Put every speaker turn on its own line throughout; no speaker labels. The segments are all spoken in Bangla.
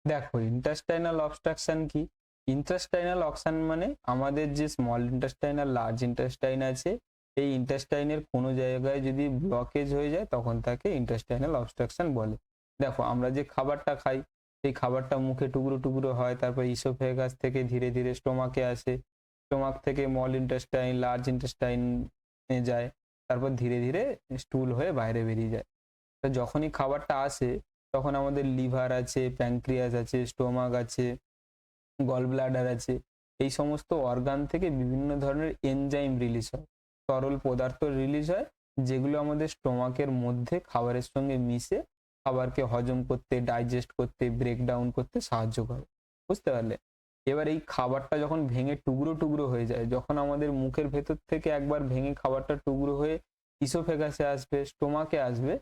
দেখো ইন্টাস্টাইনাল অবস্ট্রাকশন কি? ইন্টাস্টাইনাল অবস্ট্রাকশন মানে আমাদের যে স্মল ইন্টেস্টাইন আর লার্জ ইন্টেস্টাইন আছে, এই ইন্টেস্টাইনের কোনো জায়গায় যদি ব্লকেজ হয়ে যায় তখন তাকে ইন্টাস্টাইনাল অবস্ট্রাকশন বলে। দেখো আমরা যে খাবারটা খাই, সেই খাবারটা মুখে টুকরো টুকরো হয়, তারপর ইসোফেগাস থেকে ধীরে ধীরে স্টোমাকে আসে, স্টোমাক থেকে স্মল ইন্টেস্টাইন লার্জ ইন্টেস্টাইন যায়, তারপর ধীরে ধীরে স্টুল হয়ে বাইরে বেরিয়ে যায়। তো যখনই খাবারটা আসে তখন আমাদের লিভার আছে, প্যানক্রিয়াস আছে, স্টোমাক আছে, গল ব্লাডার আছে, এই সমস্ত অর্গান থেকে বিভিন্ন ধরনের এনজাইম রিলিজ হয়, তরল পদার্থ রিলিজ হয়, যেগুলো আমাদের স্টোমাকের মধ্যে খাবারের সঙ্গে মিশে খাবারকে হজম করতে, ডাইজেস্ট করতে, ব্রেকডাউন করতে সাহায্য করে। বুঝতে পারলে? এবার এই খাবারটা যখন ভেঙে টুকরো টুকরো হয়ে যায়, যখন আমাদের মুখের ভেতর থেকে একবার ভেঙে খাবারটা টুকরো হয়ে ইসোফেগাসে আসবে, স্টোমাকে আসবে,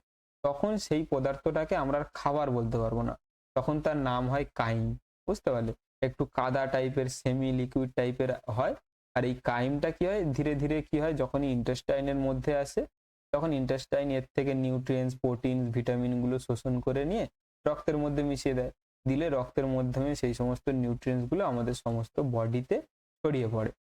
তখন সেই পদার্থটাকে আমরা আর খাবার বলতে পারবো না, তখন তার নাম হয় কাইম। বুঝতে পারলে? একটু কাদা টাইপের, সেমি লিকুইড টাইপের হয়। আর এই কাইমটা কি হয়, ধীরে ধীরে কি হয়, যখনই ইন্টেস্টাইনের মধ্যে আসে তখন ইন্টেস্টাইন এর থেকে নিউট্রিয়েন্টস, প্রোটিন, ভিটামিন গুলো শোষণ করে নিয়ে রক্তের মধ্যে মিশিয়ে দেয়। দিলে রক্তের মাধ্যমে সেই সমস্ত নিউট্রিয়েন্টস গুলো আমাদের সমস্ত বডিতে ছড়িয়ে পড়ে।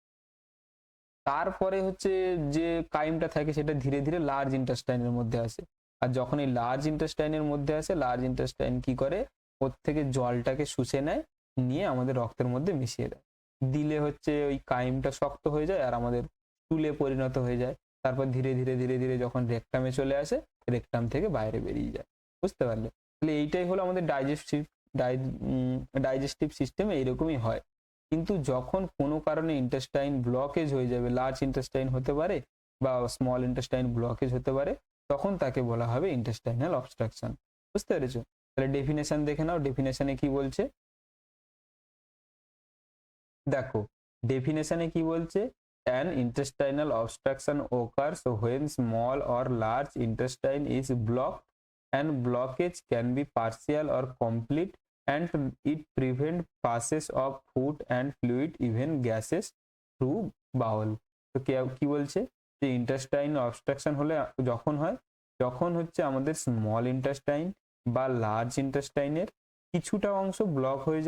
তারপরে হচ্ছে যে কাইমটা থাকে সেটা ধীরে ধীরে লার্জ ইন্টেস্টাইনের মধ্যে আসে। আর যখন এই লার্জ ইন্টেস্টাইনের মধ্যে আসে, লার্জ ইন্টেস্টাইন কি করে, ওর থেকে জলটাকে শুষে নেয়, নিয়ে আমাদের রক্তের মধ্যে মিশিয়ে দেয়। দিলে হচ্ছে ওই কাইমটা শক্ত হয়ে যায় আর আমাদের চুলে পরিণত হয়ে যায়। তারপর ধীরে ধীরে ধীরে ধীরে যখন রেকটামে চলে আসে, রেকটাম থেকে বাইরে বেরিয়ে যায়। বুঝতে পারলে? তাহলে এইটাই হলো আমাদের ডাইজেস্টিভ সিস্টেম, এইরকমই হয়। কিন্তু যখন কোনো কারণে ইন্টেস্টাইন ব্লকেজ হয়ে যাবে, লার্জ ইন্টেস্টাইন হতে পারে বা স্মল ইন্টেস্টাইন ব্লকেজ হতে পারে, তখন তাকে বলা হবে ইন্টেস্টাইনাল অবস্ট্রাকশন। বুঝতে পেরেছো? তাহলে ডেফিনেশন দেখে নাও, ডেফিনেশনে কি বলছে দেখো। ডেফিনেশনে কি বলছে, an intestinal obstruction occurs when small or large intestine is blocked, and blockage can be partial or complete, and it prevent passes of food and fluid, even gases, through bowel। তো কি বলছে যে ইন্টেস্টাইন অবস্ট্রাকশন হলে যখন হয়, যখন হচ্ছে আমাদের স্মল ইন্টেস্টাইন বা লার্জ ইন্টেস্টাইনের কিছুটা অংশ ব্লক হয়ে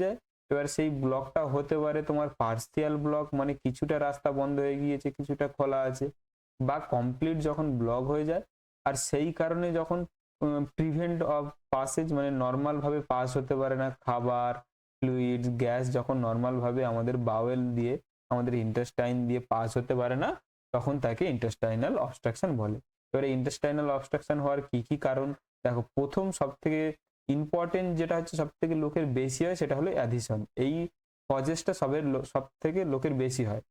যায়। এবার সেই ব্লকটা হতে পারে তোমার পার্সিয়াল ব্লক, মানে কিছুটা রাস্তা বন্ধ হয়ে গিয়েছে, কিছুটা খোলা আছে, বা কমপ্লিট যখন ব্লক হয়ে যায়। আর সেই কারণে যখন প্রিভেন্ট অফ পাসেজ, মানে নর্মাল ভাবে পাস হতে পারে না খাবার, ফ্লুইডস, গ্যাস যখন নর্মাল ভাবে আমাদের বাওয়েল দিয়ে, আমাদের ইন্টেস্টাইন দিয়ে পাস হতে পারে না, তখন তাকে ইন্টেস্টাইনাল অবস্ট্রাকশন বলে। এবারে ইন্টেস্টাইনাল অবস্ট্রাকশন হওয়ার কি কি কারণ দেখো। প্রথম সব থেকে ইম্পর্টেন্ট যেটা হচ্ছে, সব থেকে লোকের বেশি হয়, সেটা হলো অ্যাডিশন। এই কজেসটা সব থেকে লোকের বেশি হয়।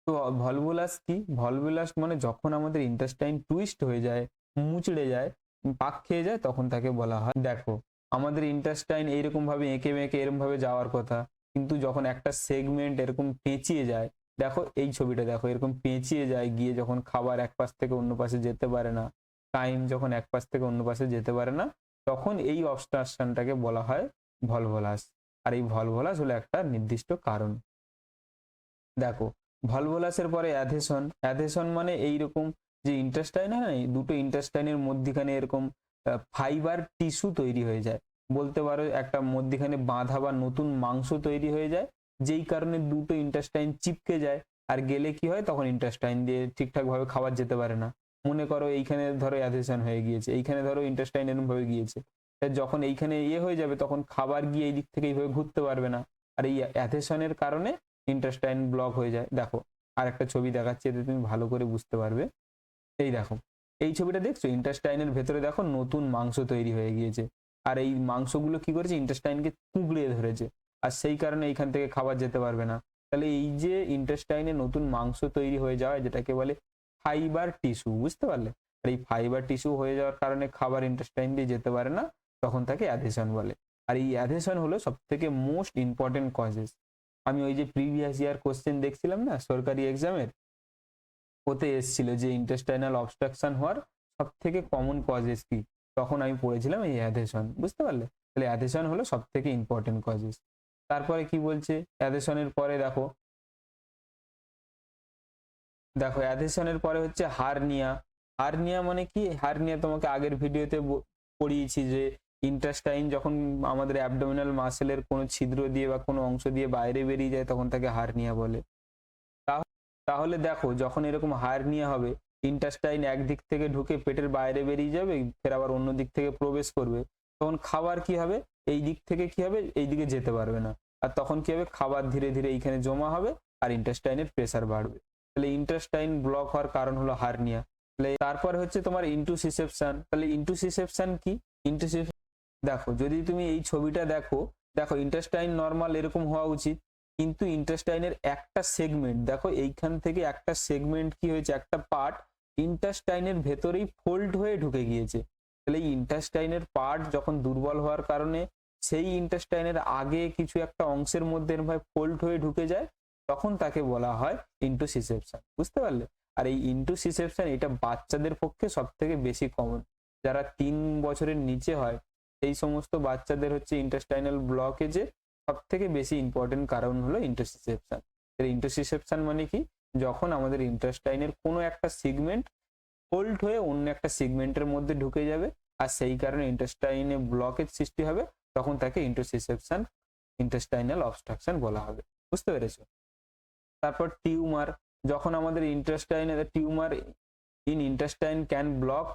তো ভলভুলাস কি? ভলভুলাস মানে যখন আমাদের ইন্টেস্টাইন টুইস্ট হয়ে যায়, মুচড়ে যায়, পাক খেয়ে যায়, তখন তাকে বলা হয়। দেখো আমাদের ইন্টেস্টাইন এইরকম ভাবে এঁকে বেঁকে এরকম ভাবে যাওয়ার কথা, কিন্তু যখন একটা সেগমেন্ট এরকম পেঁচিয়ে যায়, দেখো এই ছবিটা দেখো, এরকম পেঁচিয়ে যায়, গিয়ে যখন খাবার এক পাশ থেকে অন্য পাশে যেতে পারে না, টাইম যখন এক পাশ থেকে অন্য পাশে যেতে পারে না, তখন এই অবস্ট্রাকশনটাকে বলা হয় ভলভোলাস। আর এই ভলভোলাস হলো একটা নির্দিষ্ট কারণ। দেখো ভলভোলাসের পরে অ্যাধেশন। অ্যাধেশন মানে এইরকম যে ইন্টেস্টাইন হয় না, দুটো ইন্টেস্টাইনের মধ্যিখানে এরকম ফাইবার টিস্যু তৈরি হয়ে যায়, বলতে পারো একটা মধ্যিখানে বাঁধা বা নতুন মাংস তৈরি হয়ে যায়, যেই কারণে দুটো ইন্টেস্টাইন চিপকে যায়। আর গেলে কি হয়, তখন ইন্টেস্টাইন দিয়ে ঠিকঠাক ভাবে খাবার যেতে পারে না। মনে করো এইখানে ধরো অ্যাধেশন হয়ে গিয়েছে, এইখানে ধরো ইন্টেস্টাইন এরকম ভাবে গিয়েছে, যখন এইখানে হয়ে যাবে, তখন খাবার গিয়ে এই দিক থেকে এইভাবে ঘুরতে পারবে না। আর এই অ্যাধেশনের কারণে ইন্টেস্টাইন ব্লক হয়ে যায়। দেখো আর একটা ছবি দেখাচ্ছি, এতে তুমি ভালো করে বুঝতে পারবে। এই দেখো, এই ছবিটা দেখছো, ইন্টেস্টাইনের ভেতরে দেখো নতুন মাংস তৈরি হয়ে গিয়েছে, আর এই মাংসগুলো কি করেছে, ইন্টেস্টাইনকে কুঁকড়িয়ে ধরেছে, আর সেই কারণে এইখান থেকে খাবার যেতে পারবে না। তাহলে এই যে ইন্টেস্টাইনে নতুন মাংস তৈরি হয়ে যাওয়া, যেটাকে বলে ফাইবার টিস্যু। বুঝতে পারলে? আর এই ফাইবার টিস্যু হয়ে যাওয়ার কারণে খাবার ইন্টেস্টাইন দিয়ে যেতে পারে না, তখন তাকে অ্যাধেশন বলে। আর এই অ্যাধেশন হলো সব থেকে মোস্ট ইম্পর্টেন্ট কজেস। আমি ওই যে প্রিভিয়াস ইয়ার কোশ্চেন দেখছিলাম না সরকারি এক্সামের, ওতে এসেছিল যে ইন্টেস্টাইনাল অবস্ট্রাকশন হওয়ার সব থেকে কমন কজেস কি, তখন আমি পড়েছিলাম এই অ্যাধেশন। বুঝতে পারলে? তাহলে অ্যাধেশন হলো সব থেকে ইম্পর্টেন্ট কজেস। তারপরে কি বলছে অ্যাধেশনের পরে, দেখো দেখো অ্যাধেশনের পরে হচ্ছে হার্নিয়া। হার্নিয়া মানে কি? হার্নিয়া তোমাকে আগের ভিডিওতে পড়িয়েছি যে ইন্টেস্টাইন যখন আমাদের অ্যাবডোমিনাল মাসেলের কোনো ছিদ্র দিয়ে বা কোনো অংশ দিয়ে বাইরে বেরিয়ে যায় তখন তাকে হার্নিয়া বলে। তাহলে দেখো যখন এরকম হার্নিয়া হবে, ইন্টেস্টাইন একদিক থেকে ঢুকে পেটের বাইরে বেরিয়ে যাবে, ফের আবার অন্য দিক থেকে প্রবেশ করবে, তখন খাবার কি হবে, এই দিক থেকে কি হবে, এই দিকে যেতে পারবে না, আর তখন কি হবে, খাবার ধীরে ধীরে এইখানে জমা হবে আর ইন্টেস্টাইনের প্রেসার বাড়বে। তাহলে ইন্টেস্টাইন ব্লক হওয়ার কারণ হলো হার্নিয়া। তাহলে তারপরে হচ্ছে তোমার ইন্টুসিসেপশন। তাহলে ইন্টুসিসেপশন কি? ইন্টুসিসেপশন দেখো, যদি তুমি এই ছবিটা দেখো, দেখো ইন্টেস্টাইন নর্মাল এরকম হওয়া উচিত, কিন্তু ইন্টেস্টাইনের একটা সেগমেন্ট দেখো, এইখান থেকে একটা সেগমেন্ট কি হয়েছে, একটা পার্ট ইন্টেস্টাইনের ভেতরেই ফোল্ড হয়ে ঢুকে গিয়েছে। তাহলে এই ইন্টেস্টাইনের পার্ট যখন দুর্বল হওয়ার কারণে সেই ইন্টেস্টাইনের আগে কিছু একটা অংশের মধ্যে ফোল্ড হয়ে ঢুকে যায়, তখন তাকে বলা হয় ইন্টুসিসেপশন। বুঝতে পারলে? আর এই ইন্টুসিসেপশন এটা বাচ্চাদের পক্ষে সব থেকে বেশি কমন। যারা 3 বছরের নিচে হয় এই সমস্ত বাচ্চাদের হচ্ছে ইন্টেস্টাইনাল ব্লকেজের সব থেকে বেশি ইম্পর্টেন্ট কারণ হলো ইন্টারসিসেপশন। ইন্টারসিসেপশন মানে কি? যখন আমাদের ইন্টেস্টাইনের কোনো একটা সিগমেন্ট ফোল্ড হয়ে অন্য একটা সিগমেন্টের মধ্যে ঢুকে যাবে আর সেই কারণে ইন্টেস্টাইনে ব্লকেজ সৃষ্টি হবে, তখন তাকে ইন্টারসিসেপশন, ইন্টেস্টাইনাল অবস্ট্রাকশন বলা হবে। বুঝতে পেরেছো? তারপর টিউমার, যখন আমাদের ইন্টেস্টাইনের tumour in intestine can block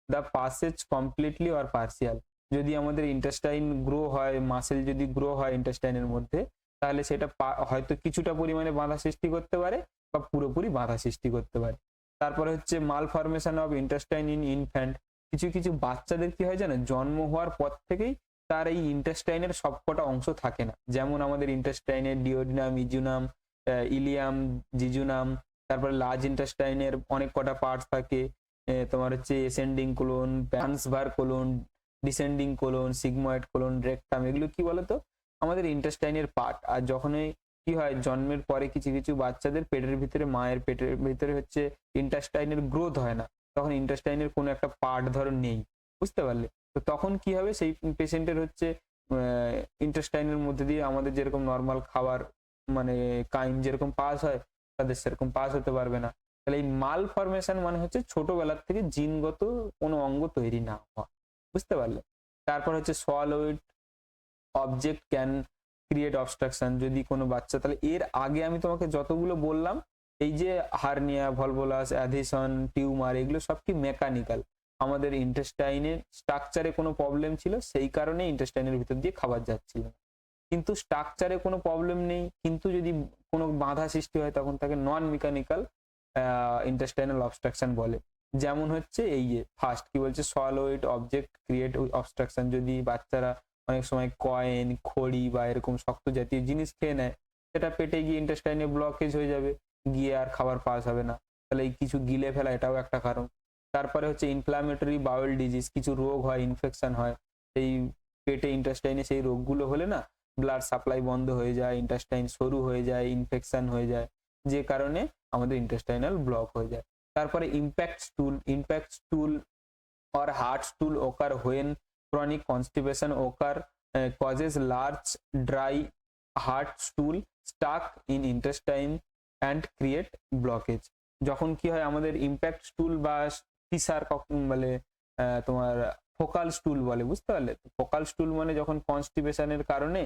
the passage completely or partial. যদি আমাদের ইন্টেস্টাইন গ্রো হয়, মাসেল যদি গ্রো হয় ইন্টেস্টাইনের মধ্যে, তাহলে সেটা হয়তো কিছুটা পরিমাণে বাধা সৃষ্টি করতে পারে বা পুরোপুরি বাধা সৃষ্টি করতে পারে। তারপরে হচ্ছে মালফরমেশন অফ ইন্টেস্টাইন ইন ইনফ্যান্ট। কিছু কিছু বাচ্চাদের কি হয় জানো, জন্ম হওয়ার পর থেকেই তার এই ইন্টেস্টাইনের সবকটা অংশ থাকে না। যেমন আমাদের ইন্টেস্টাইনের ডিওডিনাম, ইজুনাম, ইলিয়াম, জিজুনাম, তারপরে লার্জ ইন্টেস্টাইনের অনেক কটা পার্টস থাকে, তোমার হচ্ছে ascending colon, transverse colon, descending colon, sigmoid colon, rectum, এগুলো কি বলতো আমাদের ইন্টেস্টাইনের পার্ট। আর যখনই কি হয়, জন্মের পরে কিছু কিছু বাচ্চাদের পেটের ভিতরে, মায়ের পেটের ভিতরে হচ্ছে ইন্টেস্টাইনের গ্রোথ হয় না, তখন ইন্টেস্টাইনের কোনো একটা পার্ট ধরো নেই। বুঝতে পারলে? তো তখন কি হবে, সেই পেশেন্টের হচ্ছে ইন্টেস্টাইনের মধ্যে দিয়ে আমাদের যেরকম নর্মাল খাবার মানে কাইম যেরকম পাস হয়, তাদের সেরকম পাস হতে পারবে না। তাহলে এই মাল ফরমেশন মানে হচ্ছে ছোটবেলার থেকে জিনগত কোনো অঙ্গ তৈরি না হওয়া। বুঝতে পারলে? তারপর হচ্ছে সোয়ালোইড অবজেক্ট ক্যান ক্রিয়েট অবস্ট্রাকশন। যদি কোনো বাচ্চা, তাহলে এর আগে আমি তোমাকে যতগুলো বললাম, এই যে হার্নিয়া, ভলভোলাস, অ্যাডিশন, টিউমার, এগুলো সব কি মেকানিক্যাল। আমাদের ইন্টেস্টাইনের স্ট্রাকচারে কোনো প্রবলেম ছিল, সেই কারণে ইন্টেস্টাইনের ভিতর দিয়ে খাবার যাচ্ছিল। কিন্তু স্ট্রাকচারে কোনো প্রবলেম নেই, কিন্তু যদি কোনো বাধা সৃষ্টি হয় তখন তাকে নন মেকানিক্যাল ইন্টেস্টাইনাল অবস্ট্রাকশন বলে। যেমন হচ্ছে এই যে ফার্স্ট কি বলছে, সলিড অবজেক্ট ক্রিয়েট অবস্ট্রাকশন। যদি বাচ্চারা অনেক সময় কয়েন, খড়ি বা এরকম শক্ত জাতীয় জিনিস খেয়ে নেয়, সেটা পেটে গিয়ে ইন্টেস্টাইনে ব্লকেজ হয়ে যাবে, গিয়ে আর খাবার পাস হবে না। তাহলে এই কিছু গিলে ফেলা এটাও একটা কারণ। তারপরে হচ্ছে ইনফ্লামেটরি বাউল ডিজিজ, কিছু রোগ হয়, ইনফেকশন হয় এই পেটে ইন্টেস্টাইনে। সেই রোগগুলো হলে না ব্লাড সাপ্লাই বন্ধ হয়ে যায়, ইন্টেস্টাইন সরু হয়ে যায়, ইনফেকশন হয়ে যায়, যে কারণে আমাদের ইন্টেস্টাইনাল ব্লক হয়ে যায়। তারপরে impact স্টুল or hard stool occur when chronic constipation occur, causes large dry hard stool stuck in intestine and create blockage। যখন কি হয় আমাদের ইম্প্যাক্ট স্টুল বা ফিসার বলে, তোমার ফোকাল স্টুল বলে। বুঝতে পারলে? ফোকাল স্টুল মানে যখন কনস্টিপেশনের কারণে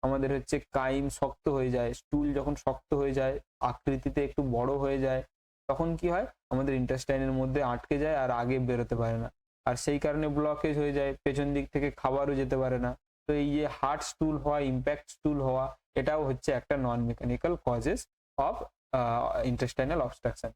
আমাদের হচ্ছে কাইম শক্ত হয়ে যায়, স্টুল যখন শক্ত হয়ে যায়, আকৃতিতে একটু বড় হয়ে যায়, তখন কি হয় আমাদের ইন্টেস্টাইনের মধ্যে আটকে যায় আর আগে বেরোতে পারে না, আর সেই কারণে ব্লকেজ হয়ে যায়, পেছন দিক থেকে খাবারও যেতে পারে না। তো এই যে হার্ড স্টুল হওয়া, ইম্প্যাক্ট স্টুল হওয়া, এটাও হচ্ছে একটা non mechanical causes of intestinal obstruction.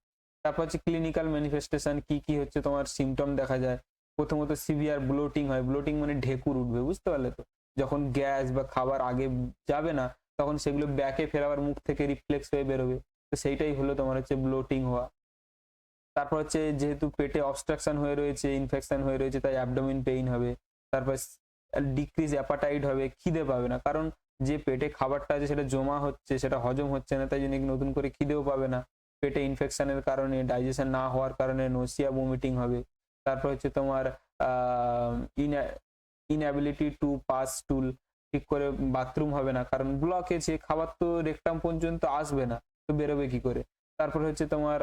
তারপর হচ্ছে ক্লিনিক্যাল ম্যানিফেস্টেশন, কি কি হচ্ছে তোমার সিমটম দেখা যায়। প্রথমত সিভিয়ার ব্লোটিং হয়, ব্লোটিং মানে ঢেকুর উঠবে। বুঝতে পারলে তো? যখন গ্যাস বা খাবার আগে যাবে না, তখন সেগুলো ব্যাকে ফের আবার মুখ থেকে রিফ্লেক্স হয়ে বেরোবে, তো সেইটাই হলো তোমার হচ্ছে ব্লোটিং হওয়া। তারপর হচ্ছে যেহেতু পেটে অবস্ট্রাকশন হয়ে রয়েছে, ইনফেকশন হয়ে রয়েছে, তাই অ্যাবডোমিন পেইন হবে। তারপর ডিক্রিজ অ্যাপাটাইট হবে, খিদে পাবে না, কারণ যে পেটে খাবারটা আছে সেটা জমা হচ্ছে, সেটা হজম হচ্ছে না, তাই জন্য নতুন করে খিদেও পাবে না। পেটে ইনফেকশনের কারণে, ডাইজেশন না হওয়ার কারণে নোসিয়া, বমিটিং হবে। তারপর হচ্ছে তোমার ইনঅ্যাবিলিটি টু পাস স্টুল, ঠিক করে বাথরুম হবে না, কারণ ব্লকেজে খাবার তো রেকটাম পর্যন্ত আসবে না, তো বেরোবে কি করে। তারপর হচ্ছে তোমার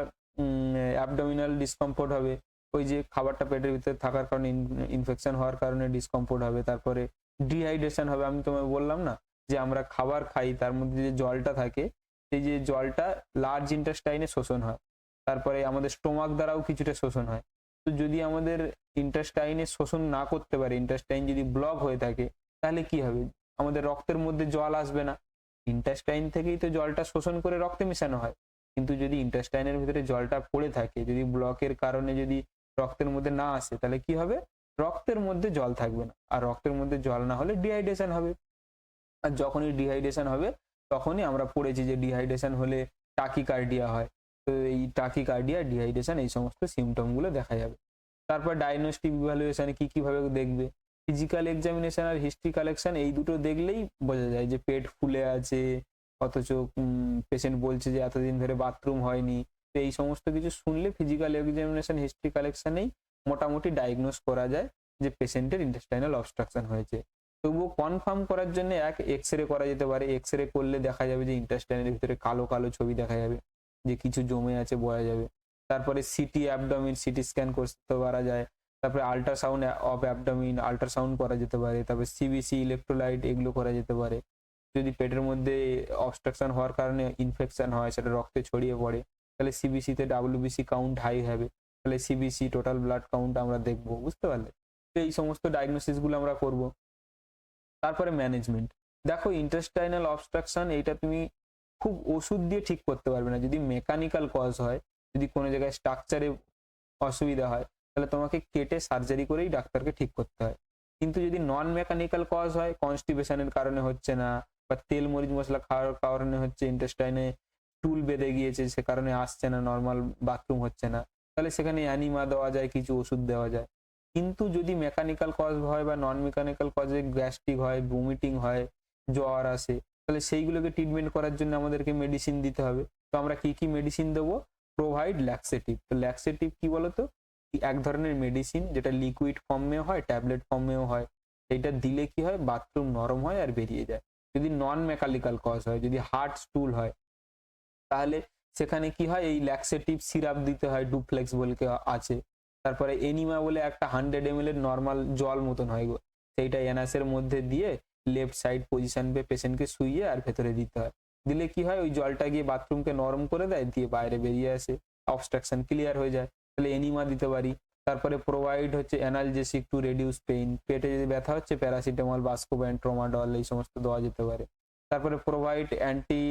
অ্যাবডোমিনাল ডিসকমফোর্ট হবে, ওই যে খাবারটা পেটের ভিতরে থাকার কারণে ইনফেকশন হওয়ার কারণে ডিসকমফোর্ট হবে, তারপরে ডিহাইড্রেশন হবে। আমি তোমায় বললাম না যে আমরা খাবার খাই তার মধ্যে যে জলটা থাকে সেই যে জলটা লার্জ ইন্টেস্টাইনে শোষণ হয়, তারপরে আমাদের স্টোমাক দ্বারাও কিছুটা শোষণ হয়। তো যদি আমাদের ইন্টেস্টাইনে শোষণ না করতে পারে, ইন্টেস্টাইন যদি ব্লক হয়ে থাকে, তাহলে কি হবে? আমাদের রক্তের মধ্যে জল আসবে না। ইন্টেস্টাইন থেকেই তো জলটা শোষণ করে রক্তে মেশানো হয়, কিন্তু যদি ইন্টেস্টাইনের ভিতরে জলটা পড়ে থাকে, যদি ব্লকের কারণে যদি রক্তের মধ্যে না আসে, তাহলে কি হবে? রক্তের মধ্যে জল থাকবে না, আর রক্তের মধ্যে জল না হলে ডিহাইড্রেশন হবে। আর যখনই ডিহাইড্রেশন হবে তখনই আমরা পড়েছি যে ডিহাইড্রেশন হলে টাকিকার্ডিয়া হয়। তো এই টাকিকার্ডিয়া, ডিহাইড্রেশন, এই সমস্ত সিমটম গুলো দেখা যাবে। তারপর ডায়াগনস্টিক ইভ্যালুয়েশনে কি কিভাবে দেখবে? ফিজিক্যাল এক্সামিনেশন আর হিস্ট্রি কালেকশন, এই দুটো দেখলেই বোঝা যায় যে পেট ফুলে আছে, অথচ পেশেন্ট বলছে যে এতদিন ধরে বাথরুম হয়নি। তো এই সমস্ত কিছু শুনলে ফিজিক্যাল এক্সামিনেশন, হিস্ট্রি কালেকশনেই মোটামুটি ডায়াগনোস করা যায় যে পেশেন্টের ইন্টেস্টাইনাল অবস্ট্রাকশন হয়েছে। তবুও কনফার্ম করার জন্য এক এক্স রে করা যেতে পারে। এক্স রে করলে দেখা যাবে যে ইন্টেস্টাইনের ভিতরে কালো কালো ছবি দেখা যাবে, যে কিছু জমে আছে বোঝা যাবে। তারপরে সিটি অ্যাবডোমিন, সিটি স্ক্যান করতে পারা যায়। তারপরে আল্ট্রাসাউন্ড অফ অ্যাবডোমিন, আল্ট্রাসাউন্ড করা যেতে পারে। তারপরে সিবিসি, ইলেকট্রোলাইট, এগুলো করা যেতে পারে। যদি পেটের মধ্যে অবস্ট্রাকশন হওয়ার কারণে ইনফেকশন হয়, সেটা রক্তে ছড়িয়ে পড়ে, তাহলে সিবিসিতে ডাব্লিউবিসি কাউন্ট হাই হবে, তাহলে সিবিসি, টোটাল ব্লাড কাউন্ট আমরা দেখবো। বুঝতে পারলে? তো এই সমস্ত ডায়াগনোসিস গুলো আমরা করব। তারপরে ম্যানেজমেন্ট। দেখো, ইন্টেস্টাইনাল অবস্ট্রাকশন এইটা তুমি খুব ওষুধ দিয়ে ঠিক করতে পারবে না। যদি মেকানিক্যাল কজ হয়, যদি কোনো জায়গায় স্ট্রাকচারে অসুবিধা হয়, তাহলে তোমাকে কেটে সার্জারি করেই ডাক্তারকে ঠিক করতে হয়। কিন্তু যদি নন মেকানিক্যাল কজ হয়, কনস্টিপেশনের কারণে হচ্ছে না, বা তেল মরিচ মশলা খাওয়ার কারণে হচ্ছে, ইন্টেস্টাইনে টুল বেঁধে গিয়েছে সে কারণে আসছে না, নর্মাল বাথরুম হচ্ছে না, তাহলে সেখানে অ্যানিমা দেওয়া যায়, কিছু ওষুধ দেওয়া যায়। কিন্তু যদি মেকানিক্যাল কজ হয় বা নন মেকানিক্যাল কজে গ্যাস্ট্রিক হয়, ভমিটিং হয়, জ্বর আসে, তাহলে সেইগুলোকে ট্রিটমেন্ট করার জন্য আমাদেরকে মেডিসিন দিতে হবে। তো আমরা কি কি মেডিসিন দেবো? Provide laxative. তো ল্যাক্সেটিভ কি বলতো? এক ধরনের মেডিসিন যেটা লিকুইড ফর্মেও হয়, ট্যাবলেট ফর্মেও হয়। সেইটা দিলে কি হয়? বাথরুম নরম হয় আর বেরিয়ে যায়। যদি নন মেকানিক্যাল কজ হয়, যদি হার্ট স্টুল হয়, তাহলে সেখানে কি হয়? এই ল্যাক্সেটিভ সিরাপ দিতে হয়, ডুপ্লেক্স বলে আছে। তারপরে এনিমা বলে একটা 100 ml এর নর্মাল জল মতন হয় গো, সেইটা এনাসের মধ্যে দিয়ে লেফট সাইড পজিশন পে পেশেন্টকে শুইয়ে আর ভেতরে দিতে হয়। দিলে কি হয়? ওই জলটা গিয়ে বাথরুমকে নরম করে দেয়, দিয়ে বাইরে বেরিয়ে আসে, অবস্ট্রাকশন ক্লিয়ার হয়ে যায়। তাহলে এনিমা দিতে পারি। তারপরে প্রোভাইড হচ্ছে অ্যানালজেসিক টু রেডিউস পেইন। পেটে যদি ব্যথা হচ্ছে, প্যারাসিটামল, বাস্কোব্যান্ড, ট্রমাডল, এই সমস্ত দেওয়া যেতে পারে। তারপরে provide anti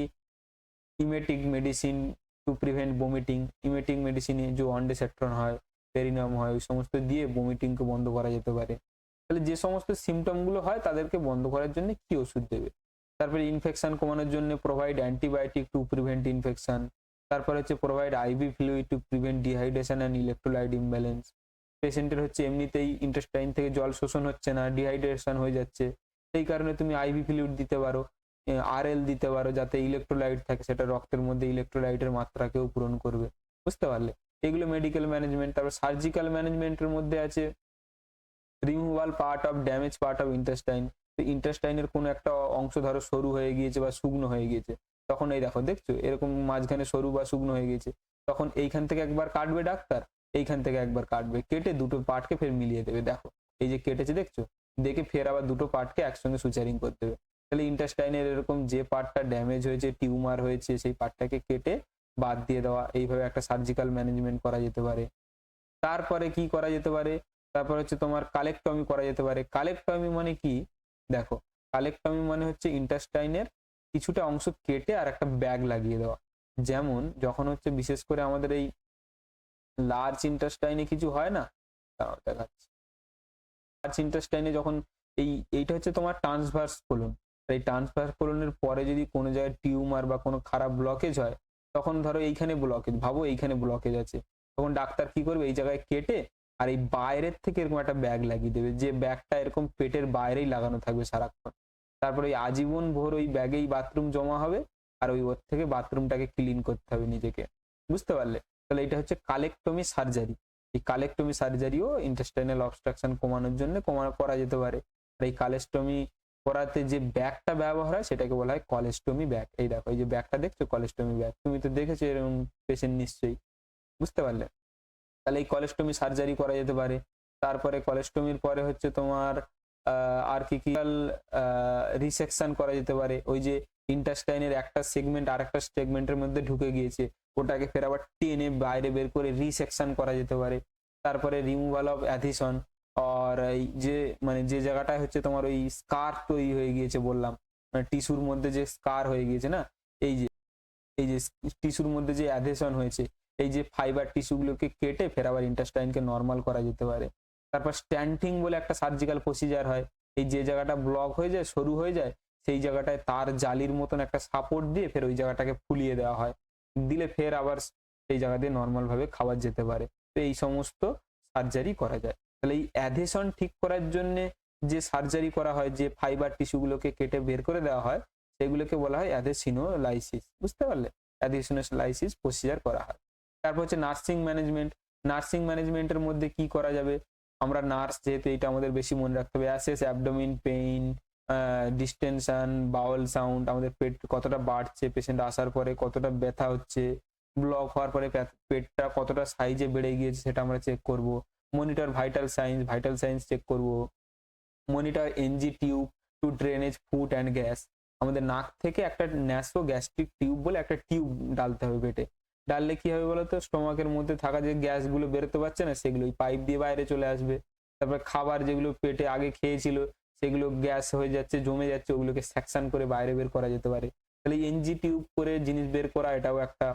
emetic medicine to prevent vomiting. Emetic মেডিসিনে যে অন্ডেসেট্রন হয়, পেরিনাম হয়, ওই সমস্ত দিয়ে ভমিটিংকে বন্ধ করা যেতে পারে। তাহলে যে সমস্ত সিমটম গুলো হয় তাদেরকে বন্ধ করার জন্য কি ওষুধ দেবে? তারপরে ইনফেকশন কমানোর জন্য provide antibiotic to prevent infection. তারপরে হচ্ছে provide IV fluid to prevent dehydration and electrolyte imbalance. পেশেন্টের হচ্ছে এমনিতেই ইন্টেস্টাইন থেকে জল শোষণ হচ্ছে না, ডিহাইড্রেশন হয়ে যাচ্ছে, সেই কারণে তুমি আইভি ফ্লুইড দিতে পারো, আরএল দিতে পারো, যাতে ইলেকট্রোলাইট থাকে, সেটা রক্তের মধ্যে ইলেকট্রোলাইটের মাত্রাকেও পূরণ করবে। বুঝতে পারলে? এগুলো মেডিকেল ম্যানেজমেন্ট। তারপর সার্জিক্যাল ম্যানেজমেন্টের মধ্যে আছে removal part of damage part of intestine. ইন্টেস্টাইনের কোনো একটা অংশ ধরো সরু হয়ে গিয়েছে বা শুকনো হয়ে গিয়েছে, তখন এই দেখো, দেখছো এরকম মাঝখানে সরু বা শুকনো হয়ে গেছে, তখন এইখান থেকে একবার কাটবে ডাক্তার, এইখান থেকে একবার কাটবে, কেটে দুটো পার্টকে ফের মিলিয়ে দেবে। দেখো এই যে কেটেছে, দেখছো, দেখে ফের আবার দুটো পার্টকে একসঙ্গে সুচারিং করতে দেবে। তাহলে ইন্টেস্টাইনের এরকম যে পার্টটা ড্যামেজ হয়েছে, টিউমার হয়েছে, সেই পার্টটাকে কেটে বাদ দিয়ে দেওয়া, এইভাবে একটা সার্জিক্যাল ম্যানেজমেন্ট করা যেতে পারে। তারপরে কি করা যেতে পারে? তারপর হচ্ছে তোমার কালেক্টমি করা যেতে পারে। কালেক্টমি মানে কি? দেখো, কালেক্টমি মানে হচ্ছে ইন্টেস্টাইনের কিছুটা অংশ কেটে আর একটা ব্যাগ লাগিয়ে দেওয়া। যেমন যখন হচ্ছে বিশেষ করে আমাদের এই লার্জ ইন্টেস্টাইনে কিছু হয় না, দাঁড়াও দেখাচ্ছি। লার্জ ইন্টেস্টাইনে যখন এইটা হচ্ছে তোমার ট্রান্সভার্স কোলন, এই ট্রান্সভার্স কোলনের পরে যদি কোনো জায়গায় টিউমার বা কোনো খারাপ ব্লকেজ হয়, তখন ধরো এইখানে ব্লকেজ, ভাবো এইখানে ব্লকেজ আছে, তখন ডাক্তার কি করবে? এই জায়গায় কেটে আর এই বাইরের থেকে এরকম একটা ব্যাগ লাগিয়ে দেবে, যে ব্যাগটা এরকম পেটের বাইরেই লাগানো থাকবে সারাক্ষণ। তারপরে ওই আজীবন ভোর ওই ব্যাগেই বাথরুম জমা হবে, আর ওর থেকে বাথরুমটাকে ক্লিন করতে হবে নিজেকে। বুঝতে পারলে? তাহলে এটা হচ্ছে কালেক্টমি সার্জারি। এই কালেক্টমি সার্জারিও ইন্টেস্টাইনাল অবস্ট্রাকশন কমানোর জন্য করা যেতে পারে। আর এই কালেস্টমি করাতে যে ব্যাগটা ব্যবহার হয় সেটাকে বলা হয় কলেস্টমি ব্যাগ। এই দেখো, এই যে ব্যাগটা দেখছো, কলেস্টমি ব্যাগ, তুমি তো দেখেছো এরকম পেশেন্ট নিশ্চয়ই। বুঝতে পারলে? তাহলে এই কলেস্টমি সার্জারি করা যেতে পারে। তারপরে কলেস্টমির পরে হচ্ছে তোমার আর কি রিসেকশন করা যেতে পারে। ওই যে ইন্টেস্টাইনের একটা সেগমেন্ট আর একটা সেগমেন্টের মধ্যে ঢুকে গিয়েছে, ওটাকে ফের আবার টেনে বাইরে বের করে রিসেকশন করা যেতে পারে। তারপরে রিমুভাল অফ অ্যাডিশন, আর এই যে মানে যে জায়গাটায় হচ্ছে তোমার ওই স্কার তৈরি হয়ে গিয়েছে বললাম, মানে টিস্যুর মধ্যে যে স্কার হয়ে গিয়েছে না, এই যে এই যে টিস্যুর মধ্যে যে অ্যাডহেশন হয়েছে, এই যে ফাইবার টিস্যুগুলোকে কেটে ফের আবার ইন্টেস্টাইনকে নর্মাল করা যেতে পারে। তারপর স্ট্যান্টিং বলে একটা সার্জিক্যাল প্রসিজার হয়, এই যে জায়গাটা ব্লক হয়ে যায়, সরু হয়ে যায়, সেই জায়গাটায় তার জালির মতন একটা সাপোর্ট দিয়ে ফের ওই জায়গাটাকে ফুলিয়ে দেওয়া হয়, দিলে ফের আবার সেই জায়গা দিয়ে নর্মাল ভাবে খাবার যেতে পারে। তো এই সমস্ত সার্জারি করা যায়। তাহলে এই অ্যাডহেশন ঠিক করার জন্য যে সার্জারি করা হয়, যে ফাইবার টিস্যুগুলোকে কেটে বের করে দেওয়া হয়, সেগুলোকে বলা হয় অ্যাডহেসিনোলাইসিস। বুঝতে পারলে? অ্যাডহেসিনোলাইসিস প্রসিজার করা হয়। তারপর হচ্ছে নার্সিং ম্যানেজমেন্ট। নার্সিং ম্যানেজমেন্টের মধ্যে কি করা যাবে, আমরা নার্স যেহেতু, এটা আমাদের বেশি মনে রাখতে হবে। অ্যাসেস অ্যাবডোমিন পেইন, ডিস্টেনশন, বাউল সাউন্ড, আমাদের পেট কতটা বাড়ছে, পেশেন্ট আসার পরে কতটা ব্যথা হচ্ছে, ব্লক হওয়ার পরে পেটটা কতটা সাইজে বেড়ে গিয়েছে সেটা আমরা চেক করব। মনিটর ভাইটাল সাইন্স চেক করব। Monitor NG tube to drainage food and gas, আমাদের নাক থেকে একটা ন্যাসো গ্যাস্ট্রিক টিউব বলে একটা টিউব ডালতে হবে পেটে। ডাললে কি হবে বলতো, স্টোমাকের মধ্যে থাকা যে গ্যাসগুলো বেরোতে পারছে না, সেগুলো পাইপ দিয়ে বাইরে চলে আসবে। তারপর খাবার যেগুলো পেটে আগে খেয়েছিল, সেগুলো গ্যাস হয়ে যাচ্ছে, জমে যাচ্ছে, ওগুলোকে সেকশন করে বাইরে বের করা যেতে পারে। তাহলে এনজি টিউব করে জিনিস বের করা, এটাও একটা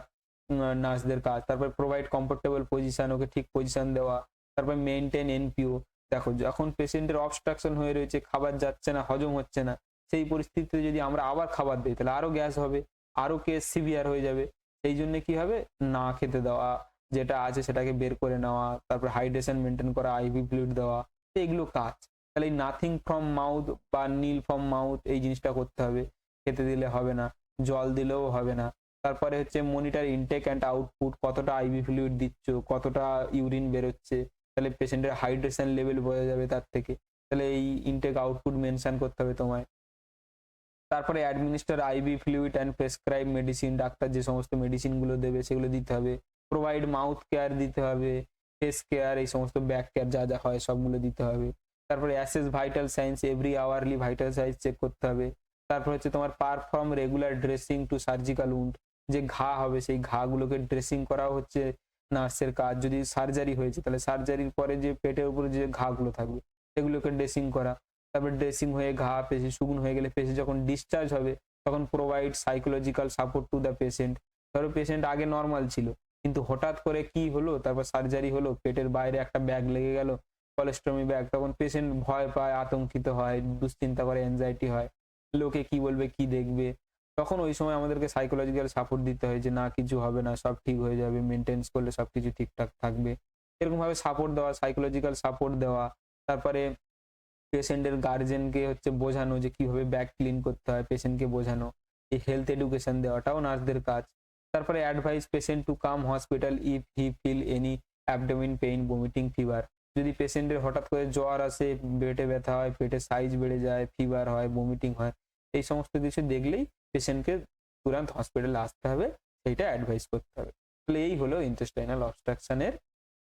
নার্সদের কাজ। তারপর প্রোভাইড কমফোর্টেবল পজিশন, ওকে ঠিক পজিশন দেওয়া। তারপর মেনটেন এনপিও। দেখো, যখন পেশেন্টের অবস্ট্রাকশন হয়ে রয়েছে, খাবার যাচ্ছে না, হজম হচ্ছে না, সেই পরিস্থিতিতে যদি আমরা আবার খাবার দিই, তাহলে আরো গ্যাস হবে, আরো কেস সিভিয়ার হয়ে যাবে। সেই জন্য কি হবে, না খেতে দেওয়া, যেটা আছে সেটাকে বের করে নেওয়া, তারপর হাইড্রেশন মেনটেন করা, আইভি ফ্লুইড দেওয়া, এগুলো কাজ। তাহলে এই নাথিং ফ্রম মাউথ বা নীল ফ্রম মাউথ, এই জিনিসটা করতে হবে। খেতে দিলে হবে না, জল দিলেও হবে না। তারপরে হচ্ছে মনিটর ইনটেক অ্যান্ড আউটপুট, কতটা আইভি ফ্লুইড দিচ্ছ, কতটা ইউরিন বেরোচ্ছে, তাহলে পেশেন্টের হাইড্রেশন লেভেল বোঝা যাবে তার থেকে। তাহলে এই ইনটেক আউটপুট মেনশন করতে হবে তোমায়। তারপরে administer IV fluid and prescribe medicine, doctor যে সমস্ত মেডিসিন গুলো দেবে সেগুলো দিতে হবে। প্রোভাইড মাউথ কেয়ার দিতে হবে, ফেস কেয়ার, এই সমস্ত ব্যাক কেয়ার যা যা হয় সবগুলো দিতে হবে। তারপরে assess vital signs, every hourly vital signs check করতে হবে। তারপর হচ্ছে তোমার perform regular dressing to surgical wound, যে ঘা হবে সেই ঘাগুলোকে ড্রেসিং করাও হচ্ছে নার্সের কাজ। যদি সার্জারি হয়েছে, তাহলে সার্জারির পরে যে পেটের উপরে যে ঘাগুলো থাকবে সেগুলোকে ড্রেসিং করা। তারপর ড্রেসিং হয়ে ঘা পেশি শুকনো হয়ে গেলে, পেশি যখন ডিসচার্জ হবে, তখন provide psychological support to the patient. ধরো পেশেন্ট আগে নর্মাল ছিল, কিন্তু হঠাৎ করে কি হলো, তারপর সার্জারি হলো, পেটের বাইরে একটা ব্যাগ লেগে গেল, কলেস্ট্রমি ব্যাগ, তখন পেশেন্ট ভয় পায়, আতঙ্কিত হয়, দুশ্চিন্তা করে, অ্যাংজাইটি হয়, লোকে কি বলবে, কি দেখবে। তখন ওই সময় আমাদেরকে সাইকোলজিক্যাল সাপোর্ট দিতে হয়, যে না কিছু হবে না, সব ঠিক হয়ে যাবে, মেনটেন্স করলে সবকিছু ঠিকঠাক থাকবে, এরকম ভাবে সাপোর্ট দেওয়া, সাইকোলজিক্যাল সাপোর্ট দেওয়া। তারপরে পেশেন্টের গার্জেনকে হচ্ছে বোঝানো যে কিভাবে ব্যাগ ক্লিন করতে হয়, পেশেন্টকে বোঝানো, এই হেলথ এডুকেশন দেওয়াটাও নার্সদের কাজ। তারপরে advise patient to come hospital if he feel any abdomen pain, vomiting, fever. যদি পেশেন্টের হঠাৎ করে জ্বর আসে, পেটে ব্যথা হয়, পেটের সাইজ বেড়ে যায়, ফিভার হয়, ভমিটিং হয়, এই সমস্ত কিছু দেখলেই পেশেন্টকে তুরন্ত হসপিটালে আসতে হবে, সেইটা অ্যাডভাইস করতে হবে। তাহলে এই হলো ইন্টেস্টাইনাল অবস্ট্রাকশনের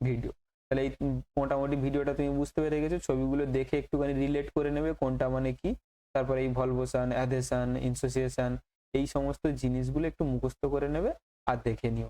ভিডিও। তাহলে এই মোটামুটি ভিডিওটা তুমি বুঝতে পেরে গেছো, ছবিগুলো দেখে একটুখানি রিলেট করে নেবে কোনটা মানে কি। তারপরে এই ভলভোশন, অ্যাডহেশন, ইনসোসিয়েশন, এই সমস্ত জিনিসগুলো একটু মুখস্থ করে নেবে আর দেখে নিও।